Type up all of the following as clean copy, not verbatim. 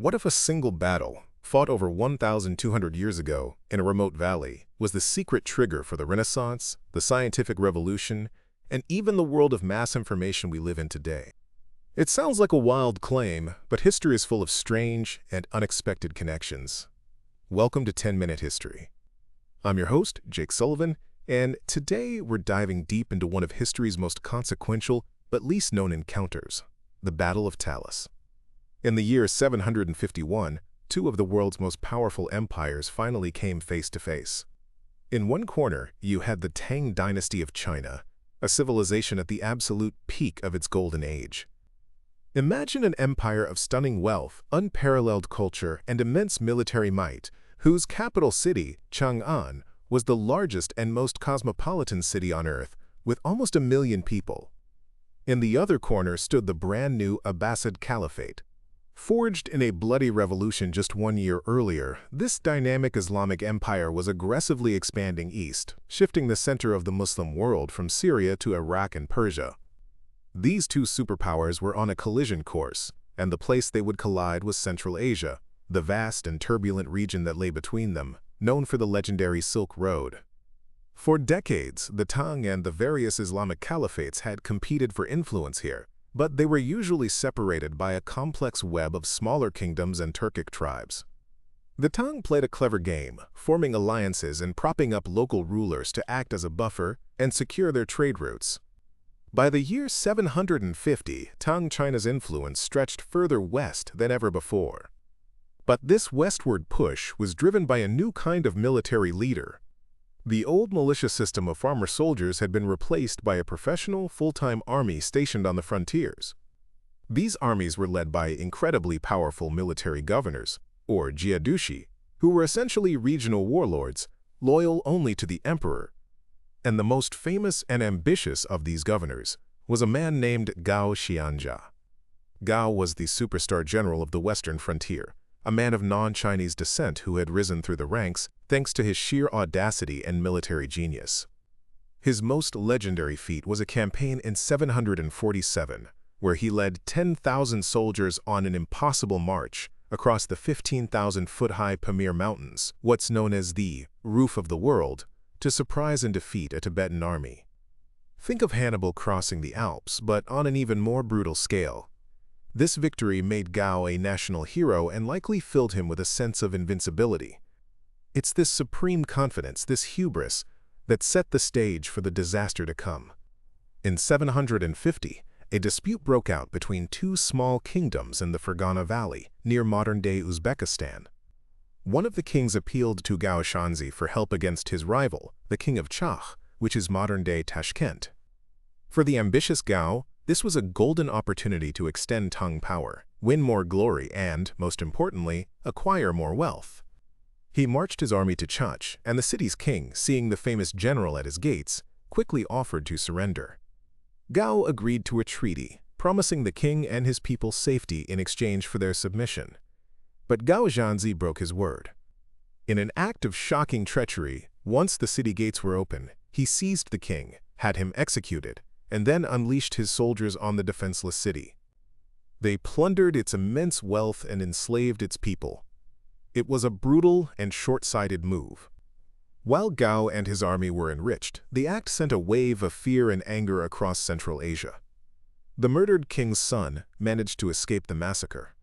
What if a single battle, fought over 1,200 years ago in a remote valley, was the secret trigger for the Renaissance, the scientific revolution, and even the world of mass information we live in today? It sounds like a wild claim, but history is full of strange and unexpected connections. Welcome to 10-Minute History. I'm your host, Jake Sullivan, and today we're diving deep into one of history's most consequential but least known encounters, the Battle of Talas. In the year 751, two of the world's most powerful empires finally came face to face. In one corner, you had the Tang Dynasty of China, a civilization at the absolute peak of its golden age. Imagine an empire of stunning wealth, unparalleled culture, and immense military might, whose capital city, Chang'an, was the largest and most cosmopolitan city on Earth, with almost 1 million people. In the other corner stood the brand-new Abbasid Caliphate. Forged in a bloody revolution just 1 year earlier, this dynamic Islamic empire was aggressively expanding east, shifting the center of the Muslim world from Syria to Iraq and Persia. These two superpowers were on a collision course, and the place they would collide was Central Asia, the vast and turbulent region that lay between them, known for the legendary Silk Road. For decades, the Tang and the various Islamic caliphates had competed for influence here, but they were usually separated by a complex web of smaller kingdoms and Turkic tribes. The Tang played a clever game, forming alliances and propping up local rulers to act as a buffer and secure their trade routes. By the year 750, Tang China's influence stretched further west than ever before. But this westward push was driven by a new kind of military leader. The old militia system of farmer soldiers had been replaced by a professional, full-time army stationed on the frontiers. These armies were led by incredibly powerful military governors, or jiadushi, who were essentially regional warlords, loyal only to the emperor. And the most famous and ambitious of these governors was a man named Gao Xianjia. Gao was the superstar general of the western frontier, a man of non-Chinese descent who had risen through the ranks thanks to his sheer audacity and military genius. His most legendary feat was a campaign in 747, where he led 10,000 soldiers on an impossible march across the 15,000-foot-high Pamir Mountains, what's known as the Roof of the World, to surprise and defeat a Tibetan army. Think of Hannibal crossing the Alps, but on an even more brutal scale. This victory made Gao a national hero and likely filled him with a sense of invincibility. It's this supreme confidence, this hubris, that set the stage for the disaster to come. In 750, a dispute broke out between two small kingdoms in the Fergana Valley, near modern-day Uzbekistan. One of the kings appealed to Gao Xianjia for help against his rival, the king of Chach, which is modern-day Tashkent. For the ambitious Gao, this was a golden opportunity to extend Tang power, win more glory, and, most importantly, acquire more wealth. He marched his army to Chach, and the city's king, seeing the famous general at his gates, quickly offered to surrender. Gao agreed to a treaty, promising the king and his people safety in exchange for their submission. But Gao Xianjia broke his word. In an act of shocking treachery, once the city gates were open, he seized the king, had him executed, and then unleashed his soldiers on the defenseless city. They plundered its immense wealth and enslaved its people. It was a brutal and short-sighted move. While Gao and his army were enriched, the act sent a wave of fear and anger across Central Asia. The murdered king's son managed to escape the massacre.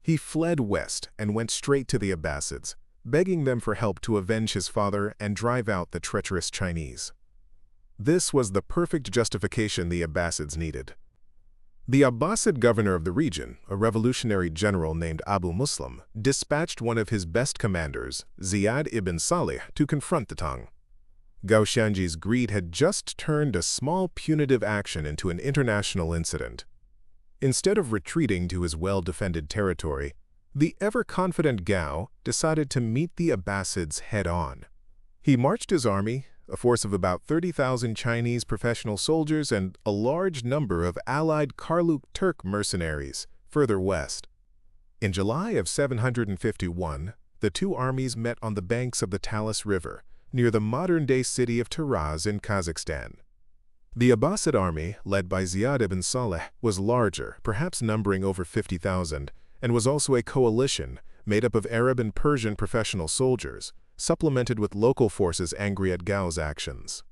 He fled west and went straight to the Abbasids, begging them for help to avenge his father and drive out the treacherous Chinese. This was the perfect justification the Abbasids needed. The Abbasid governor of the region, a revolutionary general named Abu Muslim, dispatched one of his best commanders, Ziyad ibn Salih, to confront the Tang. Gao Xianjia's greed had just turned a small punitive action into an international incident. Instead of retreating to his well-defended territory, the ever-confident Gao decided to meet the Abbasids head-on. He marched his army, a force of about 30,000 Chinese professional soldiers and a large number of allied Karluk Turk mercenaries, further west. In July of 751, the two armies met on the banks of the Talas River, near the modern-day city of Taraz in Kazakhstan. The Abbasid army, led by Ziyad ibn Salih, was larger, perhaps numbering over 50,000, and was also a coalition made up of Arab and Persian professional soldiers, supplemented with local forces angry at Gao's actions.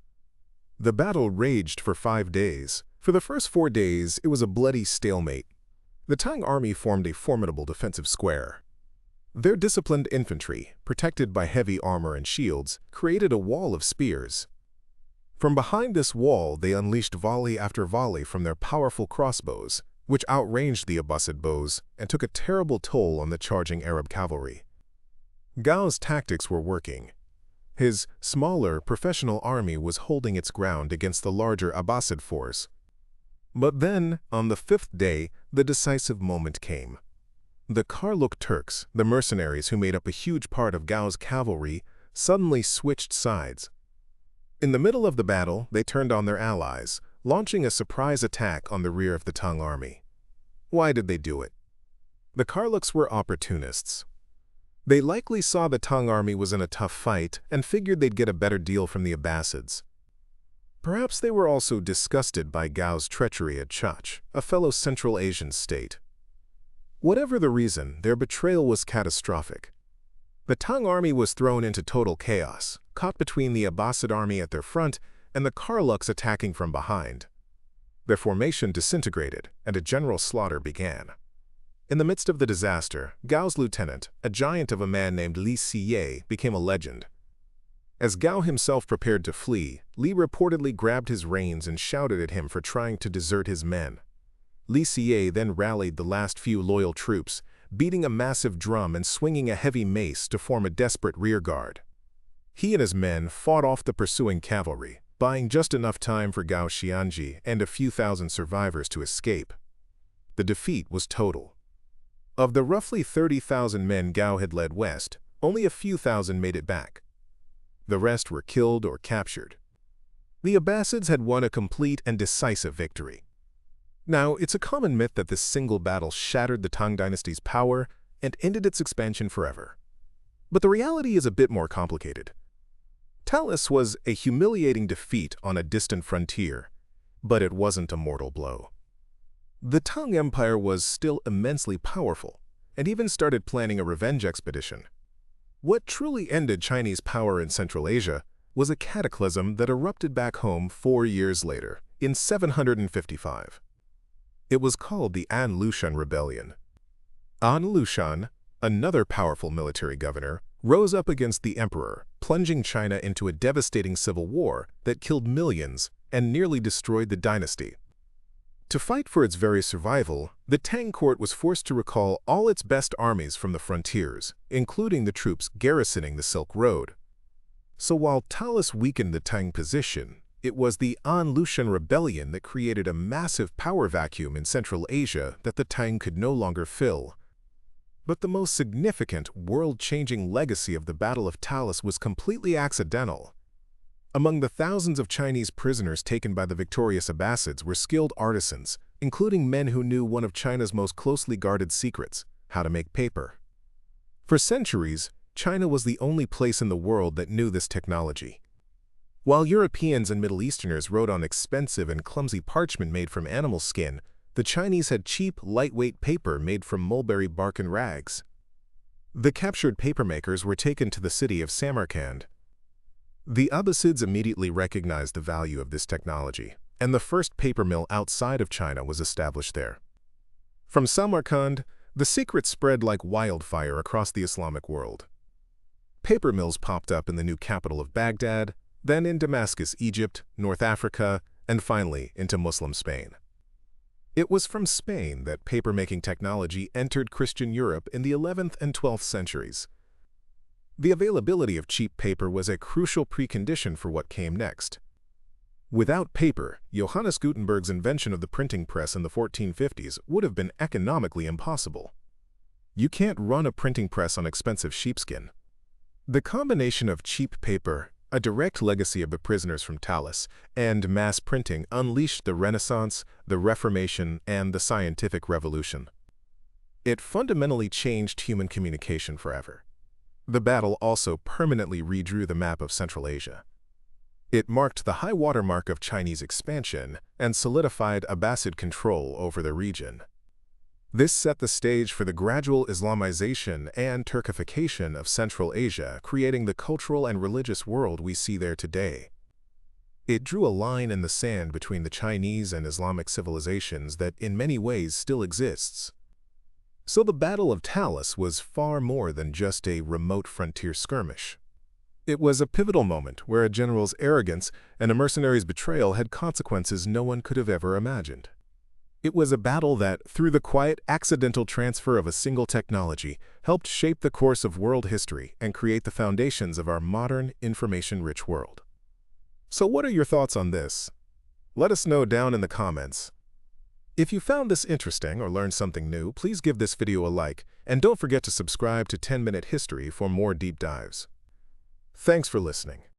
The battle raged for 5 days. For the first 4 days, it was a bloody stalemate. The Tang army formed a formidable defensive square. Their disciplined infantry, protected by heavy armor and shields, created a wall of spears. From behind this wall, they unleashed volley after volley from their powerful crossbows, which outranged the Abbasid bows and took a terrible toll on the charging Arab cavalry. Gao's tactics were working. His smaller, professional army was holding its ground against the larger Abbasid force. But then, on the 5th day, the decisive moment came. The Karluk Turks, the mercenaries who made up a huge part of Gao's cavalry, suddenly switched sides. In the middle of the battle, they turned on their allies, launching a surprise attack on the rear of the Tang army. Why did they do it? The Karluks were opportunists. They likely saw the Tang army was in a tough fight and figured they'd get a better deal from the Abbasids. Perhaps they were also disgusted by Gao's treachery at Chach, a fellow Central Asian state. Whatever the reason, their betrayal was catastrophic. The Tang army was thrown into total chaos, caught between the Abbasid army at their front and the Karluks attacking from behind. Their formation disintegrated, and a general slaughter began. In the midst of the disaster, Gao's lieutenant, a giant of a man named Li Siye, became a legend. As Gao himself prepared to flee, Li reportedly grabbed his reins and shouted at him for trying to desert his men. Li Siye then rallied the last few loyal troops, beating a massive drum and swinging a heavy mace to form a desperate rearguard. He and his men fought off the pursuing cavalry, buying just enough time for Gao Xianji and a few thousand survivors to escape. The defeat was total. Of the roughly 30,000 men Gao had led west, only a few thousand made it back. The rest were killed or captured. The Abbasids had won a complete and decisive victory. Now, it's a common myth that this single battle shattered the Tang Dynasty's power and ended its expansion forever. But the reality is a bit more complicated. Talas was a humiliating defeat on a distant frontier, but it wasn't a mortal blow. The Tang Empire was still immensely powerful, and even started planning a revenge expedition. What truly ended Chinese power in Central Asia was a cataclysm that erupted back home 4 years later, in 755. It was called the An Lushan Rebellion. An Lushan, another powerful military governor, rose up against the emperor, plunging China into a devastating civil war that killed millions and nearly destroyed the dynasty. To fight for its very survival, the Tang court was forced to recall all its best armies from the frontiers, including the troops garrisoning the Silk Road. So while Talas weakened the Tang position, it was the An Lushan Rebellion that created a massive power vacuum in Central Asia that the Tang could no longer fill. But the most significant, world-changing legacy of the Battle of Talas was completely accidental. Among the thousands of Chinese prisoners taken by the victorious Abbasids were skilled artisans, including men who knew one of China's most closely guarded secrets, how to make paper. For centuries, China was the only place in the world that knew this technology. While Europeans and Middle Easterners wrote on expensive and clumsy parchment made from animal skin, the Chinese had cheap, lightweight paper made from mulberry bark and rags. The captured papermakers were taken to the city of Samarkand. The Abbasids immediately recognized the value of this technology, and the first paper mill outside of China was established there. From Samarkand, the secret spread like wildfire across the Islamic world. Paper mills popped up in the new capital of Baghdad, then in Damascus, Egypt, North Africa, and finally into Muslim Spain. It was from Spain that paper-making technology entered Christian Europe in the 11th and 12th centuries. The availability of cheap paper was a crucial precondition for what came next. Without paper, Johannes Gutenberg's invention of the printing press in the 1450s would have been economically impossible. You can't run a printing press on expensive sheepskin. The combination of cheap paper, a direct legacy of the prisoners from Talas, and mass printing unleashed the Renaissance, the Reformation, and the scientific revolution. It fundamentally changed human communication forever. The battle also permanently redrew the map of Central Asia. It marked the high watermark of Chinese expansion and solidified Abbasid control over the region. This set the stage for the gradual Islamization and Turkification of Central Asia, creating the cultural and religious world we see there today. It drew a line in the sand between the Chinese and Islamic civilizations that in many ways still exists. So the Battle of Talas was far more than just a remote frontier skirmish. It was a pivotal moment where a general's arrogance and a mercenary's betrayal had consequences no one could have ever imagined. It was a battle that, through the quiet, accidental transfer of a single technology, helped shape the course of world history and create the foundations of our modern, information-rich world. So what are your thoughts on this? Let us know down in the comments. If you found this interesting or learned something new, please give this video a like, and don't forget to subscribe to 10-Minute History for more deep dives. Thanks for listening.